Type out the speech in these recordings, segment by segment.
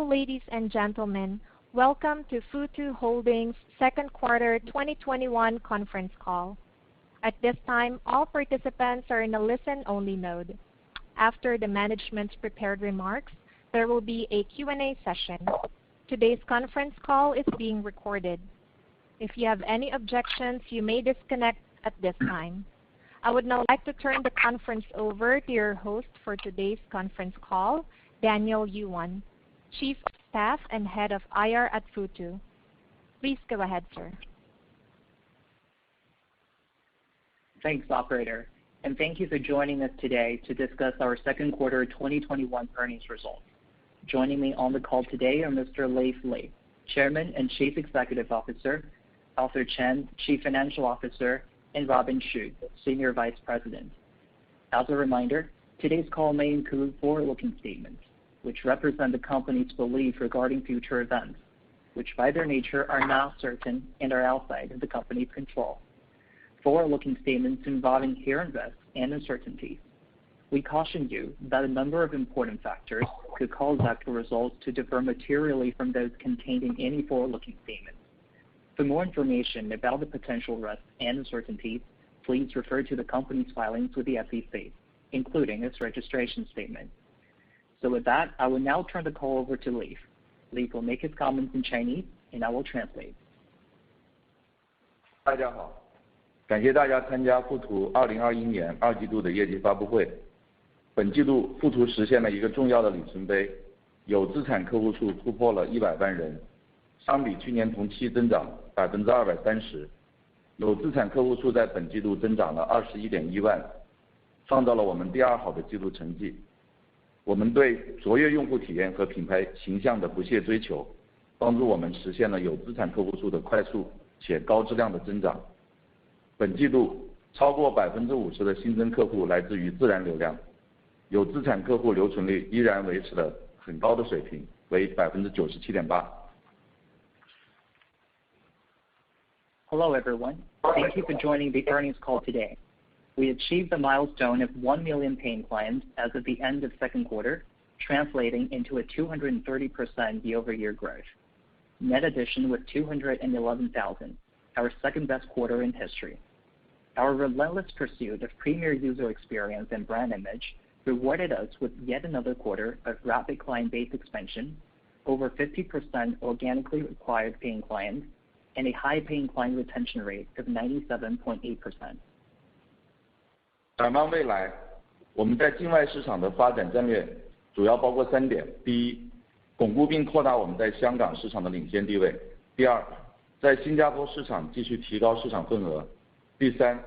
Ladies and gentlemen, welcome to Futu Holdings' second quarter 2021 conference call. At this time, all participants are in a listen-only mode. After the management's prepared remarks, there will be a Q&A session. Today's conference call is being recorded. If you have any objections, you may disconnect at this time. I would now like to turn the conference over to your host for today's conference call, Daniel Yuan, Chief of Staff and Head of IR at Futu. Please go ahead, sir. Thanks, operator, and thank you for joining us today to discuss our second quarter 2021 earnings results. Joining me on the call today are Mr. Leif Li, Chairman and Chief Executive Officer, Arthur Chen, Chief Financial Officer, and Robin Xu, Senior Vice President. As a reminder, today's call may include forward-looking statements, which represent the company's belief regarding future events, which by their nature are not certain and are outside of the company's control. Forward-looking statements involve inherent risks and uncertainties. We caution you that a number of important factors could cause actual results to differ materially from those contained in any forward-looking statements. For more information about the potential risks and uncertainties, please refer to the company's filings with the SEC, including its registration statement. So with that, I will now turn the call over to Leif. Leif will make his comments in Chinese, and I will translate. 大家好，感谢大家参加富途2021年二季度的业绩发布会。本季度，富途实现了一个重要的里程碑，有资产客户数突破了100万人，相比去年同期增长230%。有资产客户数在本季度增长了21.1万，创造了我们第二好的季度成绩。我们对卓越用户体验和品牌形象的不懈追求，帮助我们实现了有资产客户数的快速且高质量的增长。本季度超过50%的新增客户来自于自然流量，有资产客户留存率依然维持了很高的水平，为97.8%。Hello everyone, thank you for joining the earnings call today. We achieved the milestone of 1 million paying clients as of the end of second quarter, translating into a 230% year-over-year growth. Net addition was 211,000, our second best quarter in history. Our relentless pursuit of premier user experience and brand image rewarded us with yet another quarter of rapid client base expansion, over 50% organically acquired paying clients, and a high paying client retention rate of 97.8%. 展望未来，我们在境外市场的发展战略主要包括3点：第一，巩固并扩大我们在香港市场的领先地位；第二，在新加坡市场继续提高市场份额；第三，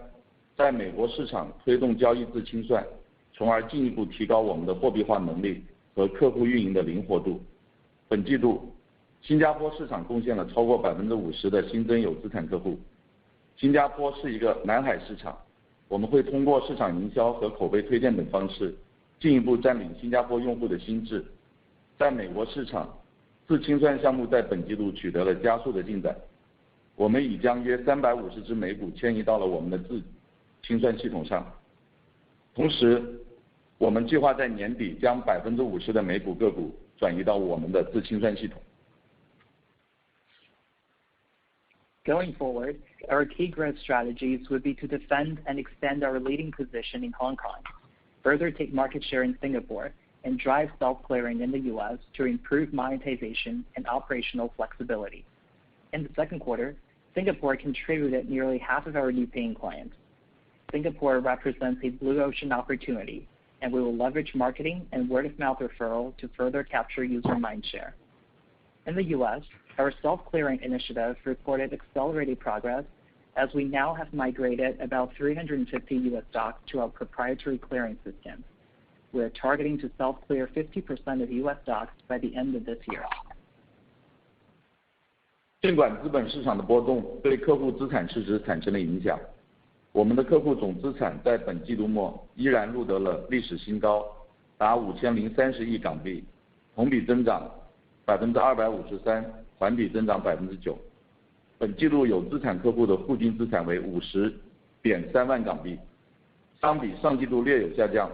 在美国市场推动交易自清算，从而进一步提高我们的货币化能力和客户运营的灵活度。本季度，新加坡市场贡献了超过50%的新增有资产客户。新加坡是一个南海市场。我们会通过市场营销和口碑推荐等方式，进一步占领新加坡用户的心智。在美国市场，自清算项目在本季度取得了加速的进展。我们已将约350只美股迁移到了我们的自清算系统上。同时，我们计划在年底将50%的美股个股转移到我们的自清算系统。Going forward, our key growth strategies would be to defend and extend our leading position in Hong Kong, further take market share in Singapore, and drive self-clearing in the U.S. to improve monetization and operational flexibility. In the second quarter, Singapore contributed nearly half of our new paying clients. Singapore represents a blue ocean opportunity, and we will leverage marketing and word-of-mouth referral to further capture user mindshare. In the U.S., our self-clearing initiative reported accelerated progress as we now have migrated about 350 U.S. stocks to our proprietary clearing system. We are targeting to self-clear 50% of U.S. stocks by the end of this year. 尽管资本市场的波动对客户资产市值产生了影响，我们的客户总资产在本季度末依然录得了历史新高，达5030亿港币，同比增长253%，环比增长9%。本季度有资产客户的互金资产为50.3万港币，相比上季度略有下降，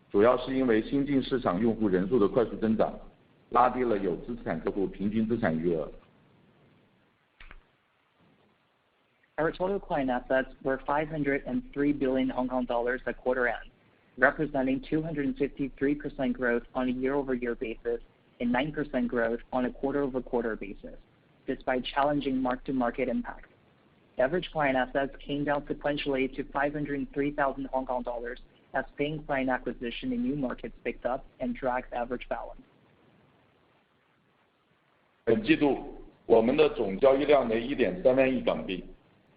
主要是因为新进市场用户人数的快速增长，拉低了有资产客户平均资产余额。Our total client assets were 503 billion Hong Kong dollars at quarter end, representing 253% growth on a year-over-year basis and 9% growth on a quarter-over-quarter basis, despite challenging mark-to-market impact. Average client assets came down sequentially to 503,000 Hong Kong dollars as paying client acquisition in new markets picked up and dragged average balance. 本季度我们的总交易量为 1.3 万亿港币，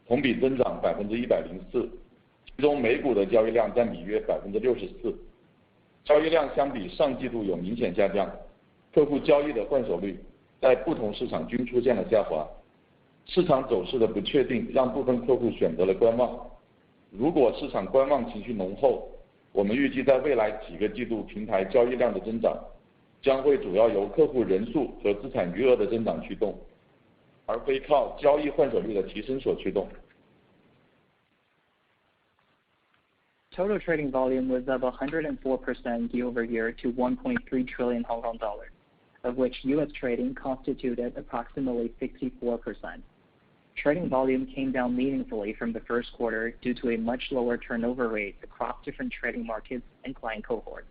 同比增长 104%， 其中美股的交易量占比约 64%。 交易量相比上季度有明显下降，客户交易的换手率在不同市场均出现了下滑。市场走势的不确定让部分客户选择了观望。如果市场观望情绪浓厚，我们预计在未来几个季度平台交易量的增长将会主要由客户人数和资产余额的增长驱动，而非靠交易换手率的提升所驱动。Total trading volume was up 104% year-over-year to 1.3 trillion Hong Kong dollars, of which U.S. trading constituted approximately 64%. Trading volume came down meaningfully from the first quarter due to a much lower turnover rate across different trading markets and client cohorts.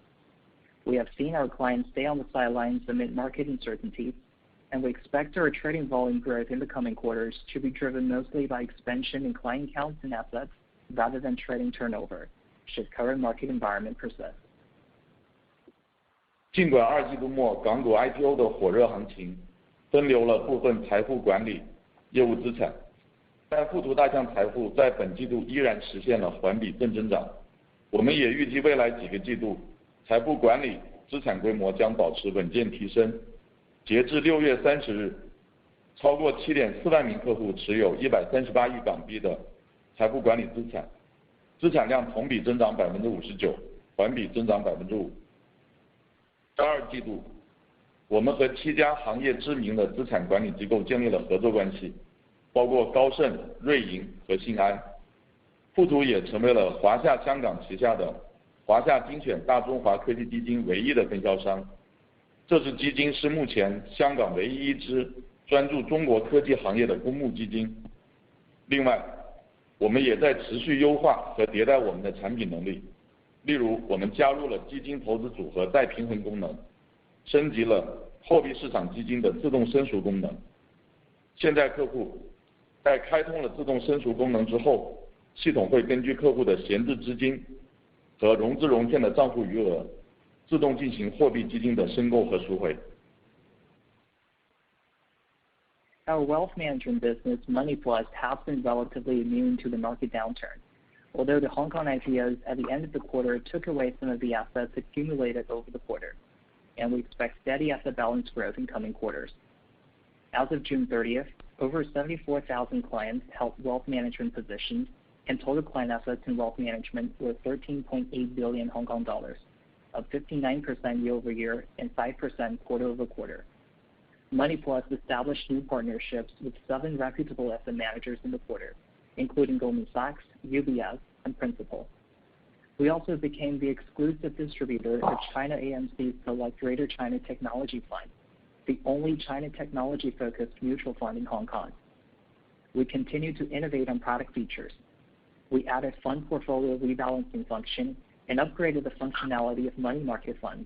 We have seen our clients stay on the sidelines amid market uncertainties, and we expect our trading volume growth in the coming quarters to be driven mostly by expansion in client counts and assets rather than trading turnover, should current market environment persist. 尽管二季度末港股 IPO 的火热行情分流了部分财富管理业务资产，但富途大象财富在本季度依然实现了环比正增长。我们也预计未来几个季度财富管理资产规模将保持稳健提升。截至6月30日，超过 7.4 万名客户持有138亿港币的财富管理资产，资产量同比增长 59%， 环比增长 5%。第二季度，我们和7家行业知名的资产管理机构建立了合作关系，包括高盛、瑞银和信安。富途也成为了华夏香港旗下的华夏精选大中华科技基金唯一的分销商。这支基金是目前香港唯一一支专注中国科技行业的公募基金。另外，我们也在持续优化和迭代我们的产品能力。例如，我们加入了基金投资组合再平衡功能，升级了货币市场基金的自动申赎功能。现在客户在开通了自动申赎功能之后，系统会根据客户的闲置资金和融资融券的账户余额，自动进行货币基金的申购和赎回。Our wealth management business, Money Plus, has been relatively immune to the market downturn, although the Hong Kong IPOs at the end of the quarter took away some of the assets accumulated over the quarter, and we expect steady asset balance growth in coming quarters. As of June 30th, over 74,000 clients held wealth management positions, and total client assets in wealth management were 13.8 billion Hong Kong dollars, up 59% year-over-year and 5% quarter-over-quarter. Money Plus established new partnerships with 7 reputable asset managers in the quarter, including Goldman Sachs, UBS, and Principal. We also became the exclusive distributor of China AMC's Select Greater China Technology Fund, the only China technology-focused mutual fund in Hong Kong. We continue to innovate on product features. We added fund portfolio rebalancing function and upgraded the functionality of money market funds,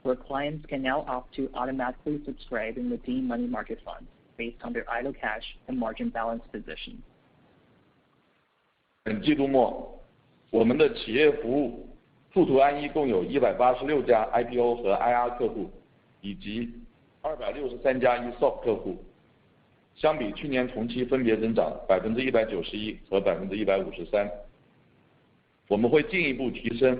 where clients can now opt to automatically subscribe and redeem money market funds based on their idle cash and margin balance position. 本季度末，我们的企业服务富途安一共有186家 IPO 和 IR 客户，以及263家 ESOP 客户，相比去年同期分别增长 191% 和 153%。我们会进一步提升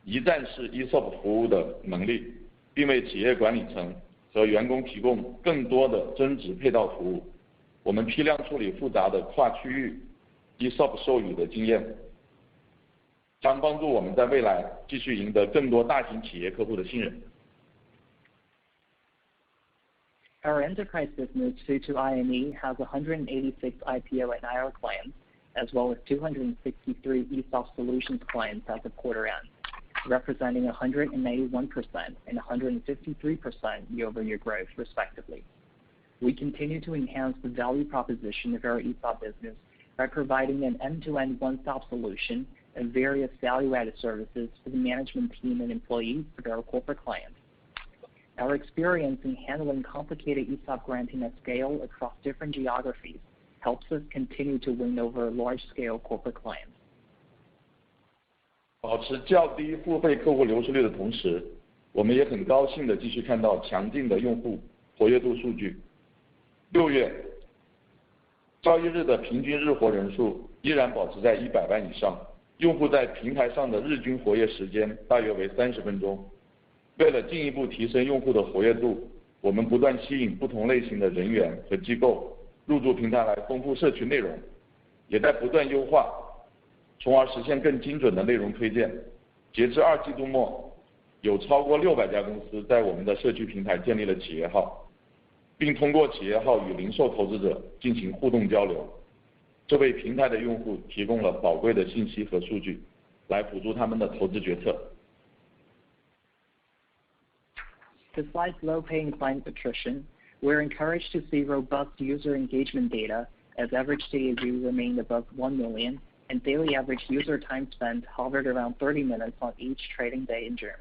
一站式 ESOP 服务的能力，并为企业管理层和员工提供更多的增值配套服务。我们批量处理复杂的跨区域 ESOP 授予的经验，将帮助我们在未来继续赢得更多大型企业客户的信任。Our enterprise business, Futu IME, has 186 IPO and IR clients, as well as 263 ESOP solutions clients as of quarter end. representing 181% and 153% year-over-year growth, respectively. We continue to enhance the value proposition of our ESOP business by providing an end-to-end one-stop solution and various value-added services for the management team and employees of our corporate clients. Our experience in handling complicated ESOP granting at scale across different geographies helps us continue to win over large-scale corporate clients. 保持较低付费客户流失率的同时，我们也很高兴地继续看到强劲的用户活跃度数据。6月交易日的平均日活人数依然保持在100万以上，用户在平台上的日均活跃时间大约为30分钟。为了进一步提升用户的活跃度，我们不断吸引不同类型的人员和机构入驻平台来丰富社区内容，也在不断优化，从而实现更精准的内容推荐。截至2季度末，有超过600家公司在我们的社区平台建立了企业号，并通过企业号与零售投资者进行互动交流，这为平台的用户提供了宝贵的信息和数据，来辅助他们的投资决策。Despite low-paying client attrition, we're encouraged to see robust user engagement data as average DAU remained above 1 million and daily average user time spent hovered around 30 minutes on each trading day in June.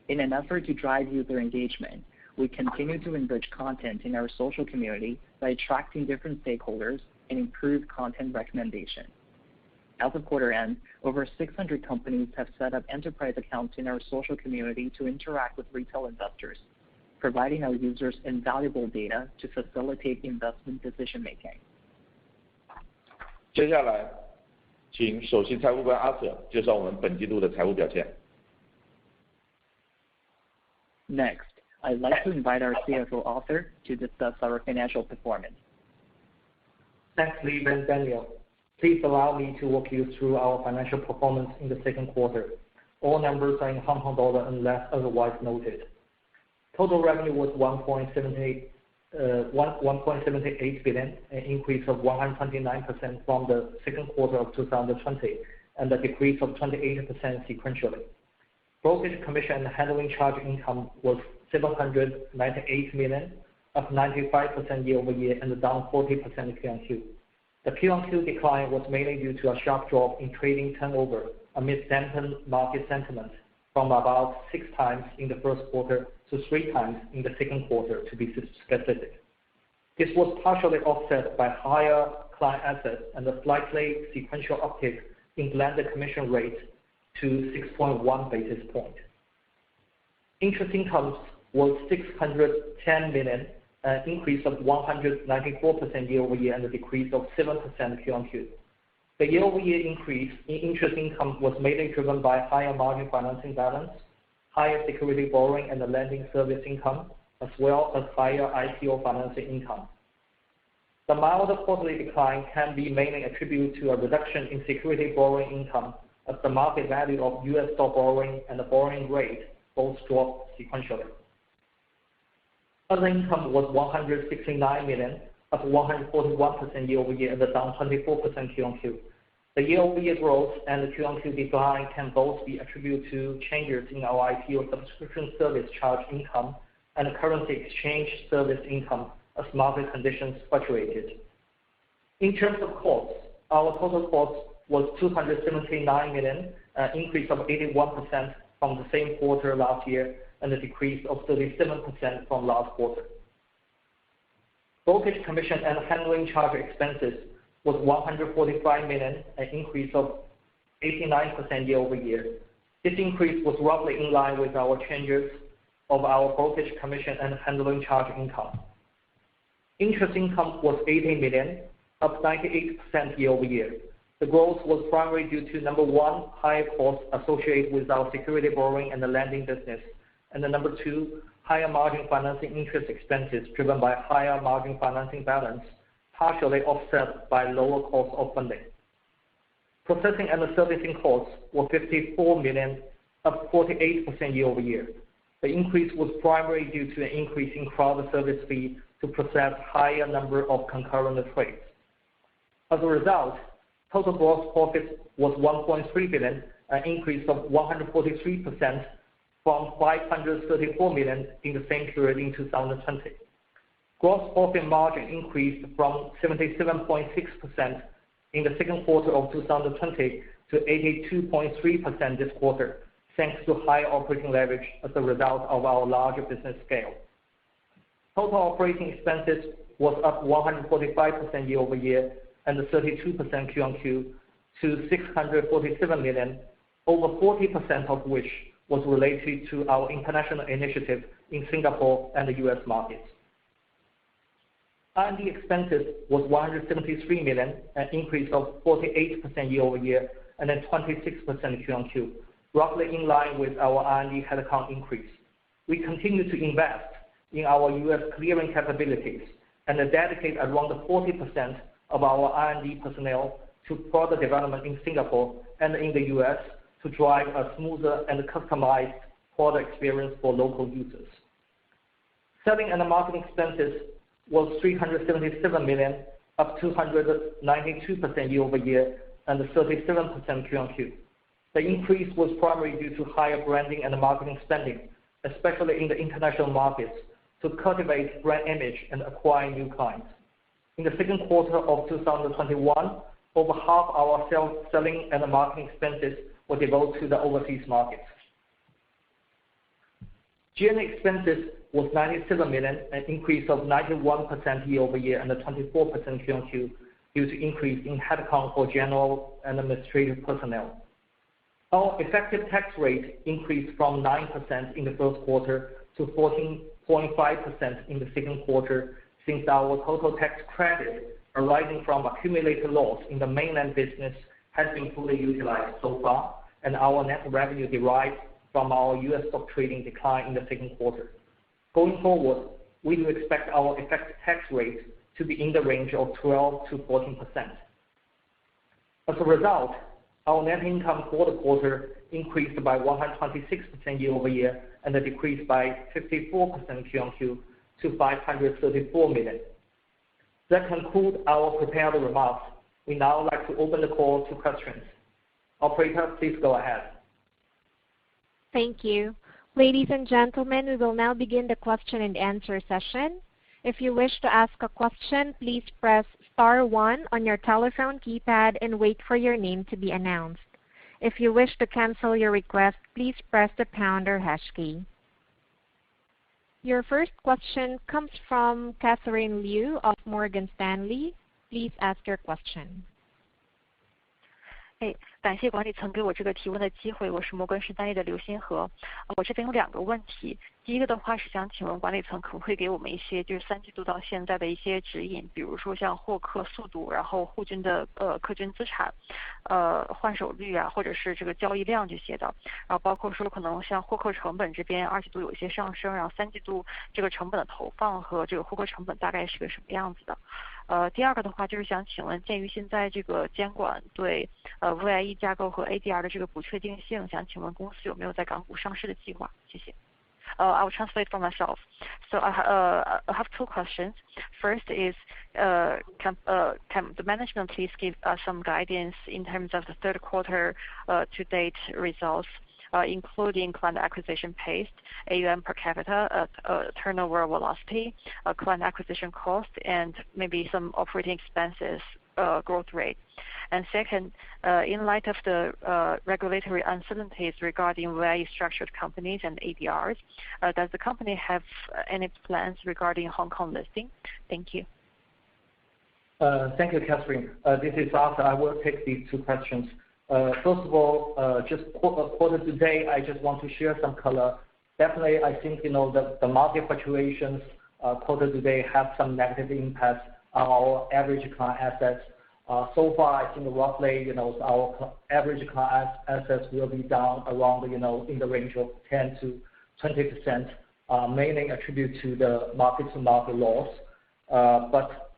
In an effort to drive user engagement, we continue to enrich content in our social community by attracting different stakeholders and improve content recommendation. As of quarter end, over 600 companies have set up enterprise accounts in our social community to interact with retail investors, providing our users invaluable data to facilitate investment decision-making. 接下来，请首席财务官阿瑟介绍我们本季度的财务表现。Next, I'd like to invite our CFO Arthur to discuss our financial performance. Thanks, Lee and Daniel. Please allow me to walk you through our financial performance in the second quarter. All numbers are in Hong Kong dollar unless otherwise noted. Total revenue was 1.78 billion, an increase of 129% from the second quarter of 2020, and a decrease of 28% sequentially. Brokerage commission and handling charge income was 798 million, up 95% year-over-year and down 40% Q-on-Q. The Q-on-Q decline was mainly due to a sharp drop in trading turnover amid dampened market sentiment from about 6 times in the first quarter to 3 times in the second quarter, to be specific. This was partially offset by higher client assets and a slightly sequential uptick in blended commission rate to 6.1 basis point. Interest income was 610 million, an increase of 194% year-over-year and a decrease of 7% Q-on-Q. The year-over-year increase in interest income was mainly driven by higher margin financing balance, higher security borrowing and the lending service income, as well as higher IPO financing income. The milder quarterly decline can be mainly attributed to a reduction in security borrowing income as the market value of US dollar borrowing and the borrowing rate both dropped sequentially. Other income was 169 million, up 141% year-over-year and down 24% Q-on-Q. The year-over-year growth and the Q-on-Q decline can both be attributed to changes in our IPO subscription service charge income and currency exchange service income as market conditions fluctuated. In terms of costs, our total cost was 279 million, an increase of 81% from the same quarter last year, and a decrease of 37% from last quarter. Brokerage commission and handling charge expenses was 145 million, an increase of 89% year-over-year. This increase was roughly in line with our changes of our brokerage commission and handling charge income. Interest income was 80 million, up 98% year-over-year. The growth was primarily due to, number one, higher costs associated with our security borrowing and the lending business, and the number two, higher margin financing interest expenses driven by higher margin financing balance, partially offset by lower cost of funding. Processing and servicing costs were 54 million, up 48% year-over-year. The increase was primarily due to an increase in crowd service fee to process higher number of concurrent trades. As a result, total gross profit was 1.3 billion, an increase of 143% from 534 million in the same period in 2020. Gross profit margin increased from 77.6% in the second quarter of 2020 to 82.3% this quarter, thanks to higher operating leverage as a result of our larger business scale. Total operating expenses was up 145% year-over-year and 32% Q-on-Q to 647 million, over 40% of which was related to our international initiative in Singapore and the US markets. R&D expenses was 173 million, an increase of 48% year-over-year and then 26% Q-on-Q, roughly in line with our R&D headcount increase. We continue to invest in our US clearing capabilities and dedicate around 40% of our R&D personnel to product development in Singapore and in the US to drive a smoother and customized product experience for local users. Selling and marketing expenses was 377 million, up 292% year-over-year and 37% Q-on-Q. The increase was primarily due to higher branding and marketing spending, especially in the international markets, to cultivate brand image and acquire new clients. In the second quarter of 2021, over half our selling and marketing expenses were devoted to the overseas markets. G&A expenses was 97 million, an increase of 91% year-over-year and 24% Q-on-Q due to increase in headcount for general and administrative personnel. Our effective tax rate increased from 9% in the first quarter to 14.5% in the second quarter, since our total tax credit arising from accumulated loss in the mainland business has been fully utilized so far, and our net revenue derived from our US stock trading declined in the second quarter. Going forward, we do expect our effective tax rate to be in the range of 12 to 14%. As a result, our net income for the quarter increased by 126% year-over-year and decreased by 54% Q-on-Q to 534 million. That concludes our prepared remarks. We now like to open the call to questions. Operator, please go ahead. Thank you. Ladies and gentlemen, we will now begin the question and answer session. If you wish to ask a question, please press *1 on your telephone keypad and wait for your name to be announced. If you wish to cancel your request, please press the # or # key. Your first question comes from Catherine Liu of Morgan Stanley. Please ask your question. 感谢管理层给我这个提问的机会，我是摩根士丹利的刘新河。我这边有2个问题，第一个的话是想请问管理层可不可以给我们一些就是3季度到现在的一些指引，比如说像获客速度，然后户均的客均资产，换手率啊，或者是这个交易量这些的，然后包括说可能像获客成本这边2季度有一些上升，然后3季度这个成本的投放和这个获客成本大概是个什么样子的。第二个的话就是想请问，鉴于现在这个监管对VIE 架构和 ADR 的这个不确定性，想请问公司有没有在港股上市的计划？谢谢。I will translate for myself. So I have 2 questions. First is, can the management please give us some guidance in terms of the third quarter to date results, including client acquisition pace, AUM per capita, turnover velocity, client acquisition cost, and maybe some operating expenses growth rate. And second, in light of the regulatory uncertainties regarding VIE structured companies and ADRs, does the company have any plans regarding Hong Kong listing? Thank you. Thank you, Catherine. This is Arthur. I will take these 2 questions. First of all, just quarter to date, I just want to share some color. Definitely, I think the market fluctuations quarter to date have some negative impacts on our average client assets. So far, I think roughly, our average client assets will be down around, in the range of 10 to 20%, mainly attributed to the market-to-market loss. But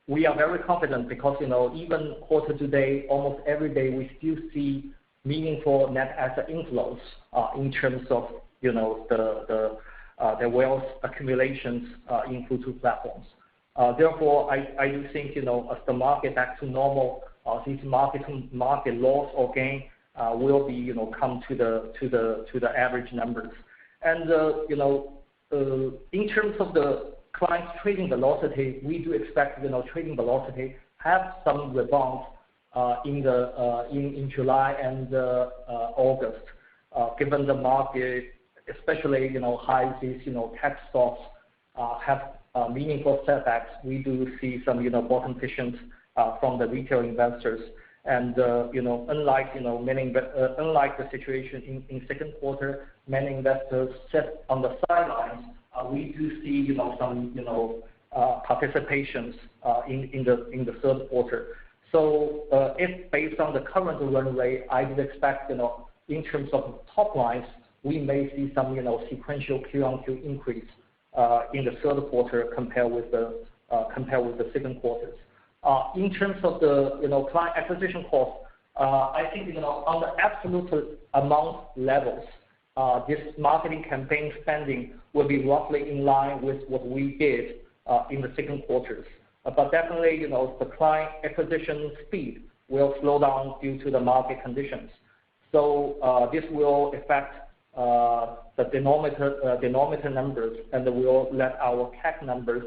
we are very confident because even quarter to date, almost every day we still see meaningful net asset inflows in terms of the wealth accumulations in Futu platforms. Therefore, I do think as the market back to normal, this market loss or gain will be come to the average numbers. And in terms of the clients trading velocity, we do expect trading velocity have some rebound in July and August, given the market, especially high these tech stocks have meaningful setbacks. We do see some bottom positions from the retail investors, and unlike unlike the situation in second quarter, many investors sit on the sidelines. We do see some participations in the third quarter. So if based on the current run rate, I do expect in terms of top lines, we may see some sequential Q-on-Q increase in the third quarter compared with the second quarters. In terms of the client acquisition cost, I think on the absolute amount levels, this marketing campaign spending will be roughly in line with what we did in the second quarters. But definitely, the client acquisition speed will slow down due to the market conditions. So this will affect the denominator numbers, and will let our CAC numbers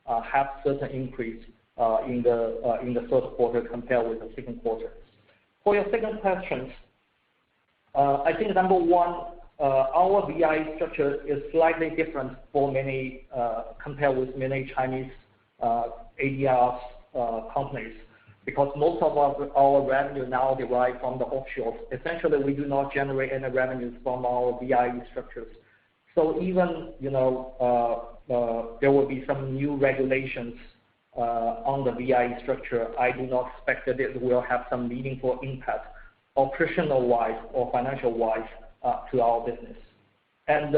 have certain increase in the third quarter compared with the second quarter. For your second question, I think number one, our VI structure is slightly different for many compared with many Chinese ADRs companies, because most of our revenue now derive from the offshore. Essentially, we do not generate any revenues from our VI structures. So even there will be some new regulations on the VI structure, I do not expect that it will have some meaningful impact, operational-wise or financial-wise, to our business. And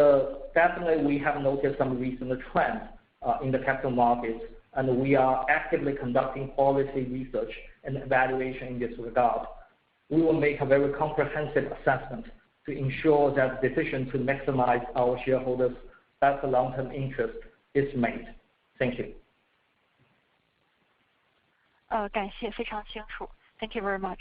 definitely, we have noticed some recent trends in the capital markets, and we are actively conducting policy research and evaluation in this regard. We will make a very comprehensive assessment to ensure that the decision to maximize our shareholders' best long-term interest is made. Thank you. 感谢，非常清楚。Thank you very much.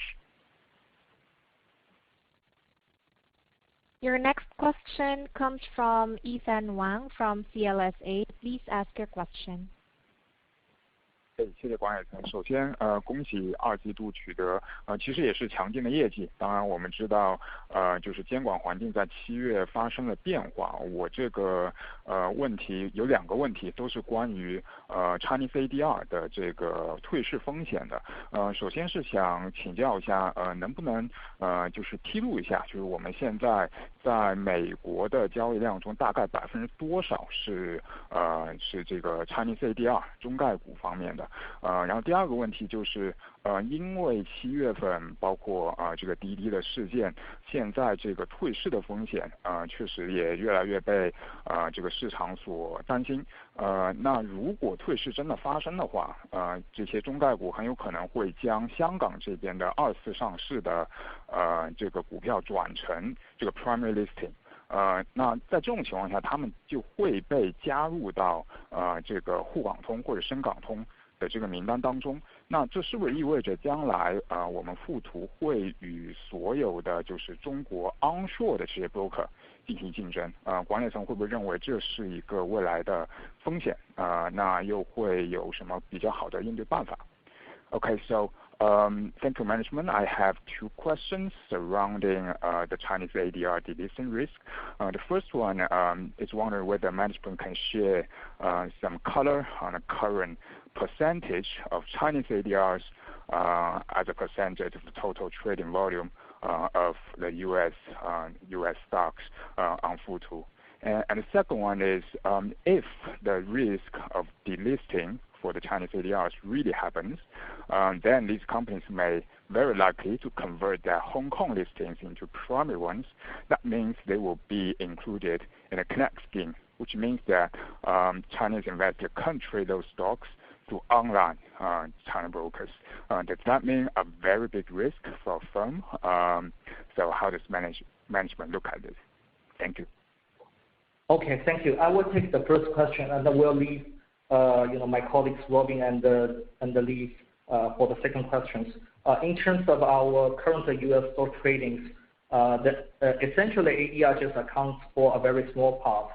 Your next question comes from Ethan Wang from CLSA. Please ask your question. 谢谢管理层。首先，恭喜二季度取得其实也是强劲的业绩。当然，我们知道，就是监管环境在7月发生了变化。我这个问题有2个问题，都是关于Chinese ADR 的这个退市风险的。首先是想请教一下，能不能就是披露一下，就是我们现在在美国的交易量中，大概多少是这个 Chinese ADR 中概股方面的？然后第2个问题就是，因为7月份包括这个滴滴的事件，现在这个退市的风险确实也越来越被这个市场所担心。那如果退市真的发生的话，这些中概股很有可能会将香港这边的2次上市的这个股票转成这个 primary listing。那在这种情况下，他们就会被加入到这个沪港通或者深港通的这个名单当中。那这是不是意味着将来我们富途会与所有的就是中国 onshore 的这些 broker 进行竞争？管理层会不会认为这是一个未来的风险？那又会有什么比较好的应对办法？ Okay, so thank you, management. I have 2 questions surrounding the Chinese ADR delisting risk. The first one is wondering whether management can share some color on the current percentage of Chinese ADRs as a percentage of the total trading volume of the U.S. stocks on Futu. And the second one is if the risk of delisting for the Chinese ADRs really happens, then these companies may very likely to convert their Hong Kong listings into primary ones. That means they will be included in a connect scheme, which means that Chinese investors can trade those stocks through online China brokers. Does that mean a very big risk for a firm? So how does management look at this? Thank you. Okay, thank you. I will take the first question, and then we'll leave my colleagues Robin and Lee for the second questions. In terms of our current U.S. stock tradings, essentially ADR just accounts for a very small part.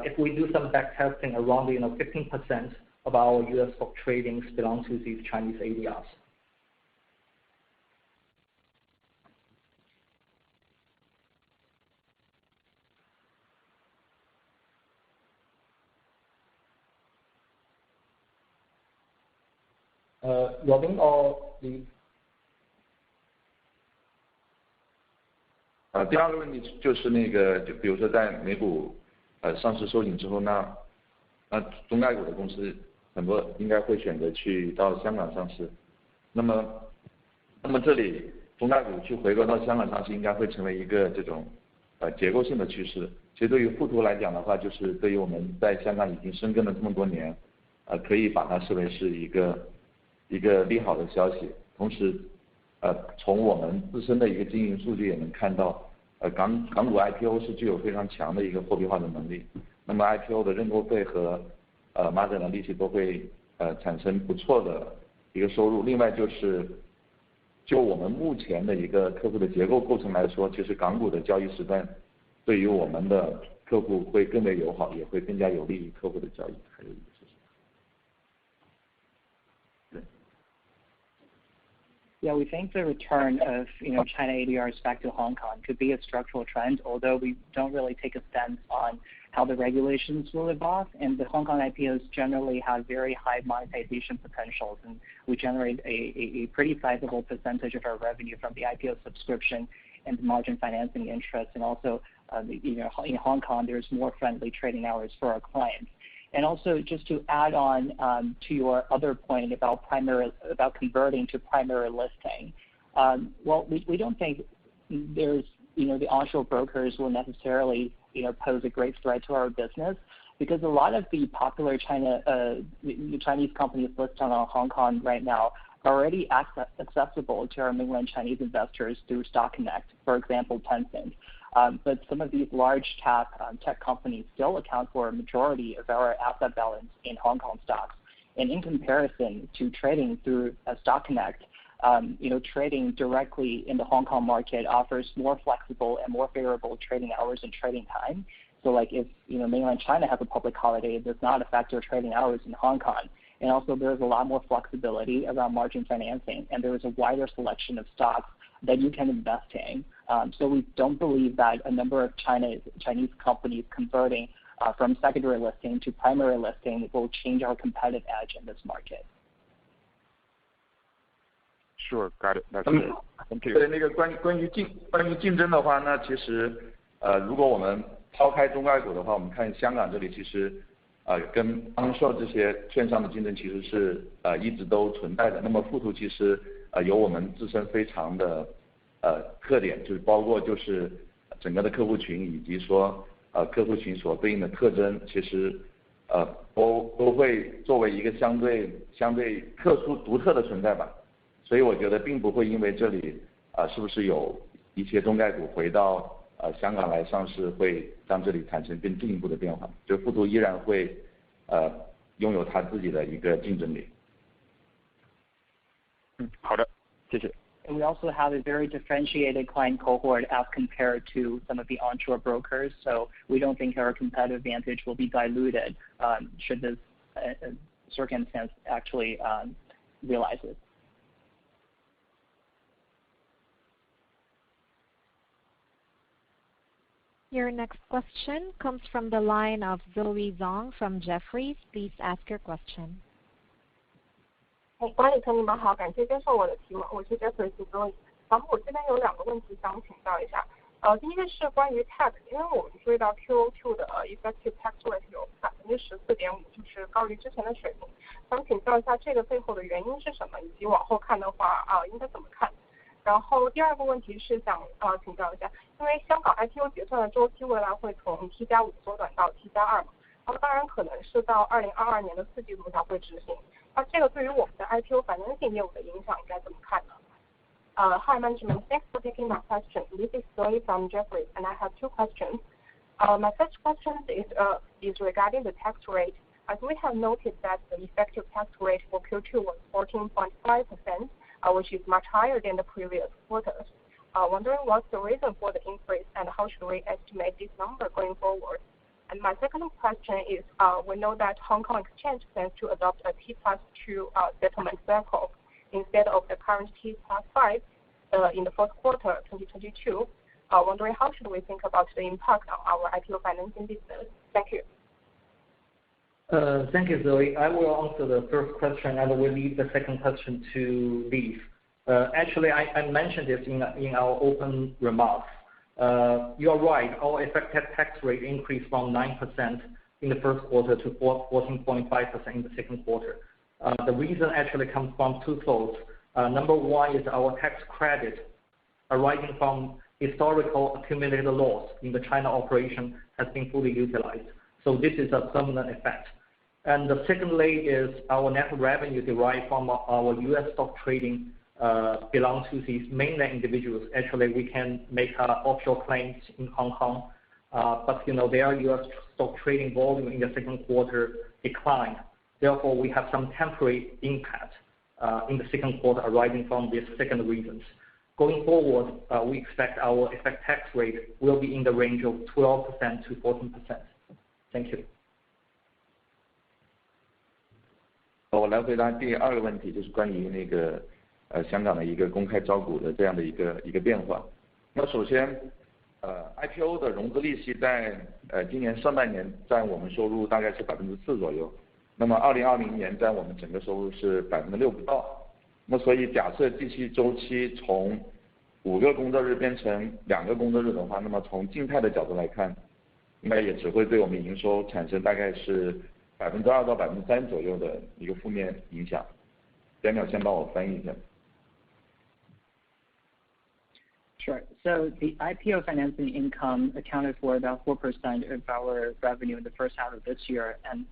If we do some back testing, around 15% of our U.S. stock tradings belong to these Chinese ADRs. Robin or Lee? 第二个问题就是就比如说在美股上市收紧之后，那中概股的公司很多应该会选择去到香港上市。那么这里中概股去回购到香港上市，应该会成为一个这种结构性的趋势。其实对于富途来讲的话，就是对于我们在香港已经深耕了这么多年，可以把它视为是一个利好的消息。同时从我们自身的一个经营数据也能看到，港股 IPO 是具有非常强的一个货币化的能力。那么 IPO 的认购费和孖展的利息都会产生不错的一个收入。另外就我们目前的一个客户的结构构成来说，其实港股的交易时段对于我们的客户会更为友好，也会更加有利于客户的交易。还有一个是什么？ Yeah, we think the return of China ADRs back to Hong Kong could be a structural trend, although we don't really take a stance on how the regulations will evolve. And the Hong Kong IPOs generally have very high monetization potentials, and we generate a pretty sizable percentage of our revenue from the IPO subscription and margin financing interest. And also, in Hong Kong, there's more friendly trading hours for our clients. And also, just to add on to your other point about converting to primary listing, well, we don't think there's the onshore brokers will necessarily pose a great threat to our business, because a lot of the popular Chinese companies listed on Hong Kong right now are already accessible to our mainland Chinese investors through Stock Connect, for example, Tencent. But some of these large cap tech companies still account for a majority of our asset balance in Hong Kong stocks. And in comparison to trading through Stock Connect, trading directly in the Hong Kong market offers more flexible and more favorable trading hours and trading time. So like if mainland China has a public holiday, it does not affect your trading hours in Hong Kong. And also there's a lot more flexibility around margin financing, and there is a wider selection of stocks that you can invest in. So we don't believe that a number of Chinese companies converting from secondary listing to primary listing will change our competitive edge in this market. Sure, got it. That's it. Thank you. 对，那个关于竞争的话，那其实如果我们抛开中概股的话，我们看香港这里其实跟onshore这些券商的竞争其实是一直都存在的。那么富途其实有我们自身非常的特点，就是包括就是整个的客户群以及说客户群所对应的特征，其实都会作为一个相对特殊独特的存在吧。所以我觉得并不会因为这里是不是有一些中概股回到香港来上市，会让这里产生更进一步的变化。就富途依然会拥有它自己的一个竞争力。好的，谢谢。And we also have a very differentiated client cohort as compared to some of the onshore brokers, so we don't think our competitive advantage will be diluted should this circumstance actually realize it. Your next question comes from the line of Zoe Zong from Jefferies. Please ask your question. 管理层你们好，感谢接受我的提问，我是 Jefferies Zoe。然后我这边有2个问题想请教一下，第一个是关于 tax， 因为我们注意到 QOQ 的effective tax rate 有 14.5%， 就是高于之前的水平，想请教一下这个背后的原因是什么，以及往后看的话应该怎么看？然后第2个问题是想请教一下，因为香港 IPO 结算的周期未来会从 T+5 缩短到 T+2 嘛，然后当然可能是到2022年的4季度才会执行，那这个对于我们的 IPO financing 业务的影响应该怎么看呢？Hi management, thanks for taking my question. This is Zoe from Jefferies, and I have 2 questions. My first question is regarding the tax rate. As we have noted that the effective tax rate for Q2 was 14.5%, which is much higher than the previous quarters. Wondering what's the reason for the increase and how should we estimate this number going forward? And my second question is, we know that Hong Kong Exchange plans to adopt a T+2 settlement cycle instead of the current T+5 in the first quarter 2022. Wondering how should we think about the impact on our IPO financing business? Thank you. Thank you, Zoe. I will answer the first question and will leave the second question to Leaf. Actually, I mentioned this in our open remarks. You are right. Our effective tax rate increased from 9% in the first quarter to 14.5% in the second quarter. The reason actually comes from two folds. Number one is our tax credit arising from historical accumulated loss in the China operation has been fully utilized. So this is a permanent effect. And the secondly is our net revenue derived from our U.S. stock trading belong to these mainland individuals. Actually, we can make offshore claims in Hong Kong, but their U.S. stock trading volume in the second quarter declined. Therefore, we have some temporary impact in the second quarter arising from these second reasons. Going forward, we expect our effective tax rate will be in the range of 12% to 14%. Thank you. 我来回答第二个问题，就是关于那个香港的一个公开招股的这样的一个变化。那首先IPO 的融资利息在今年上半年占我们收入大概是4%左右，那么2020年占我们整个收入是6%不到。那么所以假设计息周期从5个工作日变成2个工作日的话，那么从静态的角度来看，应该也只会对我们营收产生大概是2%到3%左右的一个负面影响。Daniel 先帮我翻译一下。Sure. So the IPO financing income accounted for about 4% of our revenue in the first half of this year, and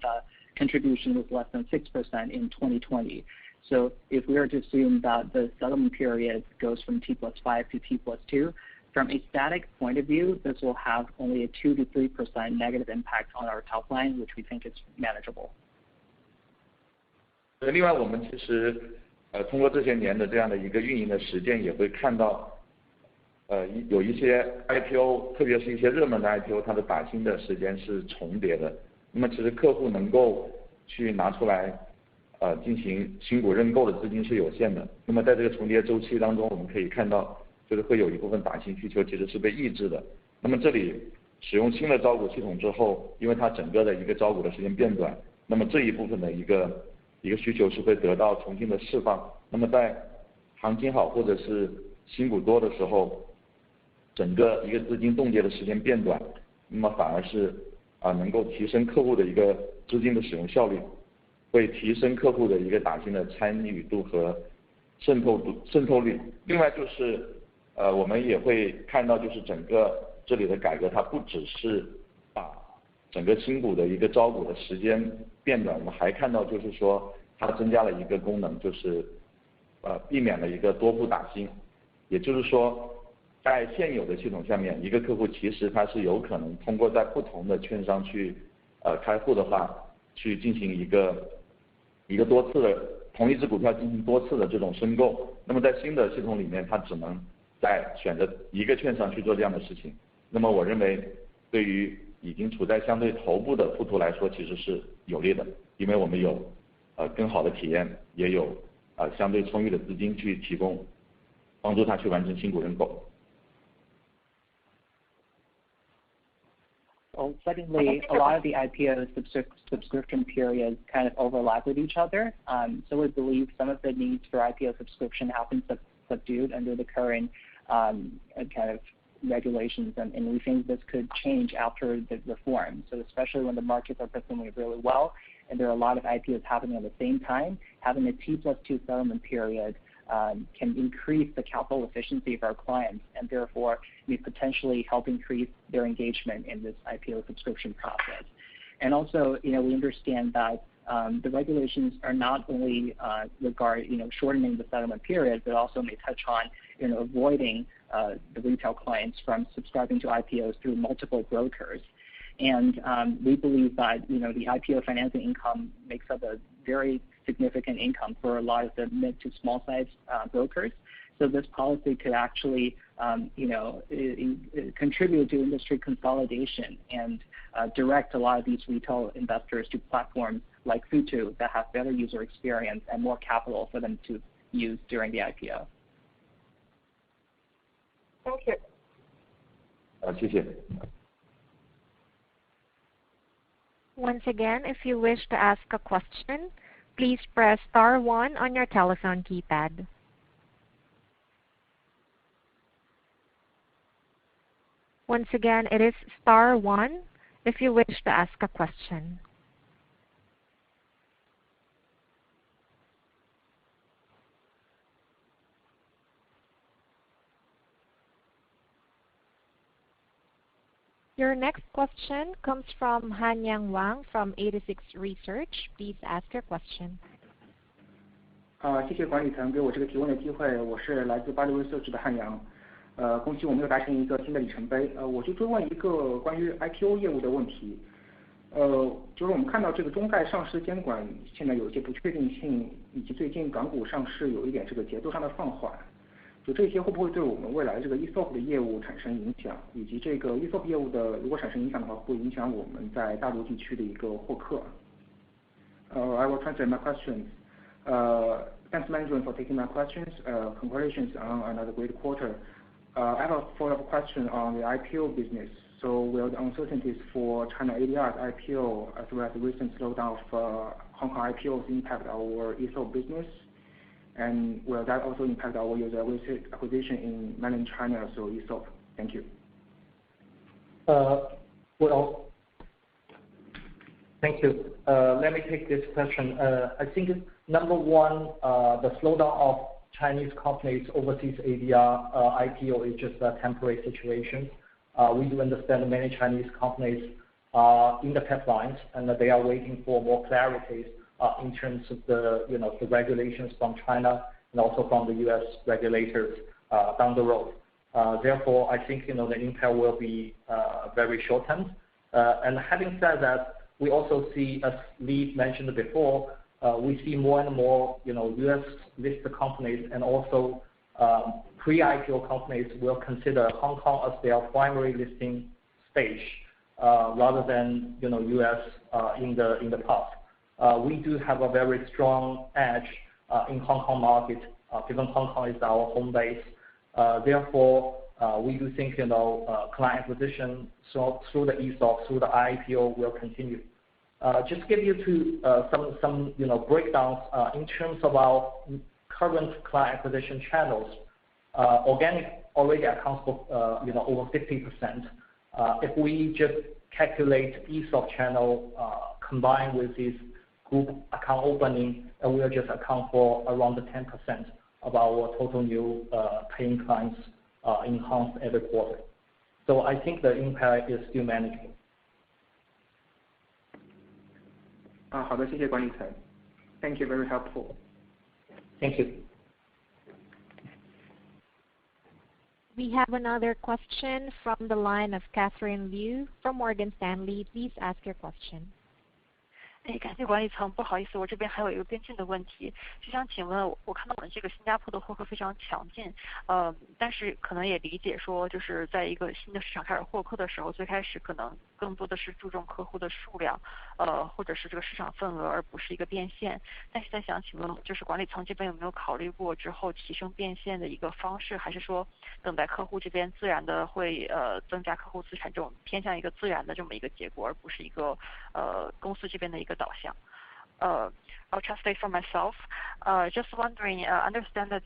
contribution was less than 6% in 2020. So if we were to assume that the settlement period goes from T+5 to T+2, from a static point of view, this will have only a 2 to 3% negative impact on our top line, which we think is manageable. 另外，我们其实通过这些年的这样的一个运营的实践，也会看到，有一些 IPO， 特别是一些热门的 IPO， 它的打新的时间是重叠的。那么其实客户能够去拿出来，进行新股认购的资金是有限的。那么在这个重叠周期当中，我们可以看到，就是会有一部分打新需求其实是被抑制的。那么这里使用新的招股系统之后，因为它整个的一个招股的时间变短，那么这一部分的一个需求是会得到重新的释放。那么在行情好或者是新股多的时候，整个一个资金冻结的时间变短，那么反而是能够提升客户的一个资金的使用效率，会提升客户的一个打新的参与度和渗透率。另外就是我们也会看到，就是整个这里的改革，它不只是把整个新股的一个招股的时间变短，我们还看到就是说它增加了一个功能，就是避免了一个多户打新。也就是说，在现有的系统下面，一个客户其实他是有可能通过在不同的券商去开户的话，去进行一个多次的同一只股票进行多次的这种申购。那么在新的系统里面，他只能在选择一个券商去做这样的事情。那么我认为对于已经处在相对头部的富途来说其实是有利的，因为我们有更好的体验，也有相对充裕的资金去提供帮助他去完成新股认购。Well, secondly, a lot of the IPO subscription periods kind of overlap with each other. So we believe some of the needs for IPO subscription have been subdued under the current kind of regulations, and we think this could change after the reform. So especially when the markets are performing really well, and there are a lot of IPOs happening at the same time, having a T+2 settlement period can increase the capital efficiency of our clients, and therefore may potentially help increase their engagement in this IPO subscription process. And also, we understand that the regulations are not only regard shortening the settlement period, but also may touch on avoiding the retail clients from subscribing to IPOs through multiple brokers. And we believe that the IPO financing income makes up a very significant income for a lot of the mid to small size brokers. So this policy could actually, contribute to industry consolidation and direct a lot of these retail investors to platforms like Futu that have better user experience and more capital for them to use during the IPO. Thank you. 谢谢。 Once again, if you wish to ask a question, please press star 1 on your telephone keypad. Once again, it is star 1 if you wish to ask a question. Your next question comes from Hanyang Wang from 86 Research. Please ask your question. 谢谢管理层给我这个提问的机会，我是来自86 Research 的汉阳。恭喜我们又达成一个新的里程碑。我就追问一个关于 IPO 业务的问题。就是我们看到这个中概上市监管现在有一些不确定性，以及最近港股上市有一点这个节奏上的放缓。就这些会不会对我们未来这个 ESOP 的业务产生影响？以及这个 ESOP 业务的如果产生影响的话，会影响我们在大陆地区的一个获客？I will translate my questions. Thanks management for taking my questions. Congratulations on another great quarter. I have a follow-up question on the IPO business. So will the uncertainties for China ADR's IPO as well as the recent slowdown of Hong Kong IPOs impact our ESOP business? And will that also impact our user acquisition in mainland China, so ESOP? Thank you. Well, thank you. Let me take this question. I think number one, the slowdown of Chinese companies overseas ADR IPO is just a temporary situation. We do understand many Chinese companies are in the pipelines and that they are waiting for more clarities in terms of the the regulations from China and also from the U.S. regulators down the road. Therefore, I think the impact will be very short term. And having said that, we also see, as Lee mentioned before, we see more and more U.S. listed companies and also pre-IPO companies will consider Hong Kong as their primary listing stage rather than U.S. in the past. We do have a very strong edge in Hong Kong market, given Hong Kong is our home base. Therefore, we do think client acquisition through the ESOP, through the IPO will continue. Just give you some breakdowns in terms of our current client acquisition channels. Organic already accounts for over 50%. If we just calculate ESOP channel combined with this group account opening, and we'll just account for around 10% of our total new paying clients enhanced every quarter. So I think the impact is still manageable. 好的，谢谢管理层。Thank you, very helpful. Thank you. We have another question from the line of Catherine Liu from Morgan Stanley. Please ask your question. 感谢管理层，不好意思，我这边还有一个边境的问题，就想请问，我看到我们这个新加坡的获客非常强劲，但是可能也理解说，就是在一个新的市场开始获客的时候，最开始可能更多的是注重客户的数量，或者是这个市场份额，而不是一个变现。但是在想请问，就是管理层这边有没有考虑过之后提升变现的一个方式，还是说等待客户这边自然的会增加客户资产，这种偏向一个自然的这么一个结果，而不是一个公司这边的一个导向。I'll translate for myself. Just wondering, understand that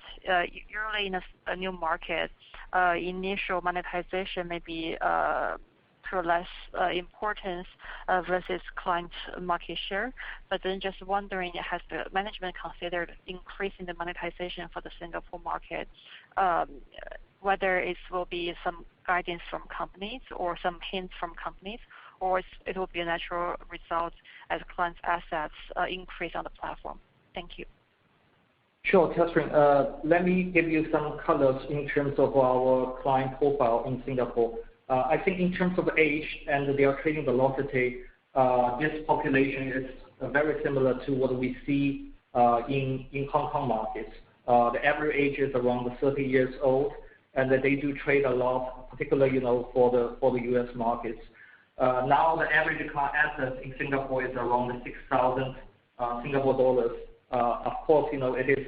you're really in a new market. Initial monetization may be to less importance versus client market share. But then just wondering, has the management considered increasing the monetization for the Singapore market? Whether it will be some guidance from companies or some hints from companies, or it will be a natural result as clients' assets increase on the platform. Thank you. Sure, Catherine. Let me give you some colors in terms of our client profile in Singapore. I think in terms of age and their trading velocity, this population is very similar to what we see in Hong Kong markets. The average age is around 30 years old, and they do trade a lot, particularly for the U.S. markets. Now the average client assets in Singapore is around 6,000 Singapore dollars. Of course, it is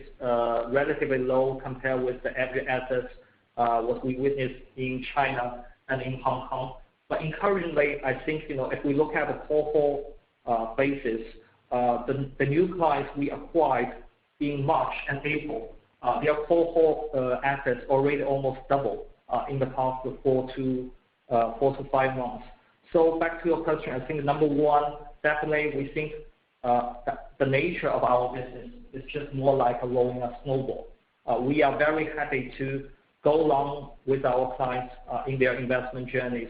relatively low compared with the average assets what we witnessed in China and in Hong Kong. But encouragingly, I think if we look at the cohort basis, the new clients we acquired in March and April, their cohort assets already almost double in the past 4 to 5 months. So back to your question, I think number one, definitely we think that the nature of our business is just more like a rolling a snowball. We are very happy to go along with our clients in their investment journeys.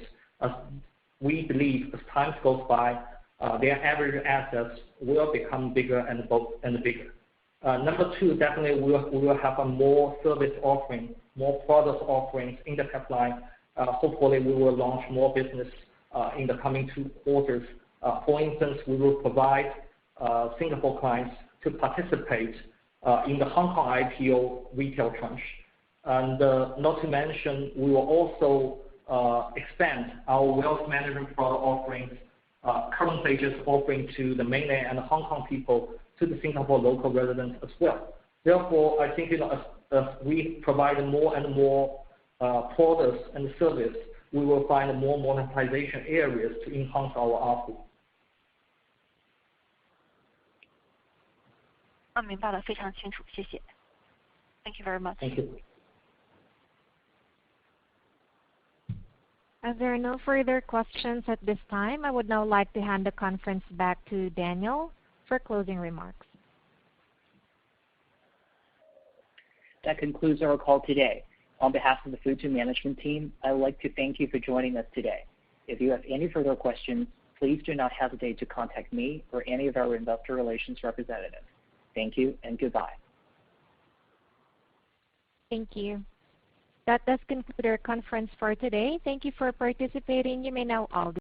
We believe as time goes by, their average assets will become bigger and bigger. Number two, definitely we will have a more service offering, more product offerings in the pipeline. Hopefully we will launch more business in the coming 2 quarters. For instance, we will provide Singapore clients to participate in the Hong Kong IPO retail tranche. And not to mention, we will also expand our wealth management product offerings, currently just offering to the mainland and Hong Kong people to the Singapore local residents as well. Therefore, I think as we provide more and more products and service, we will find more monetization areas to enhance our ARPU. 明白了，非常清楚，谢谢。Thank you very much. Thank you. As there are no further questions at this time, I would now like to hand the conference back to Daniel for closing remarks. That concludes our call today. On behalf of the Futu management team, I would like to thank you for joining us today. If you have any further questions, please do not hesitate to contact me or any of our investor relations representatives. Thank you and goodbye. Thank you. That does conclude our conference for today. Thank you for participating. You may now all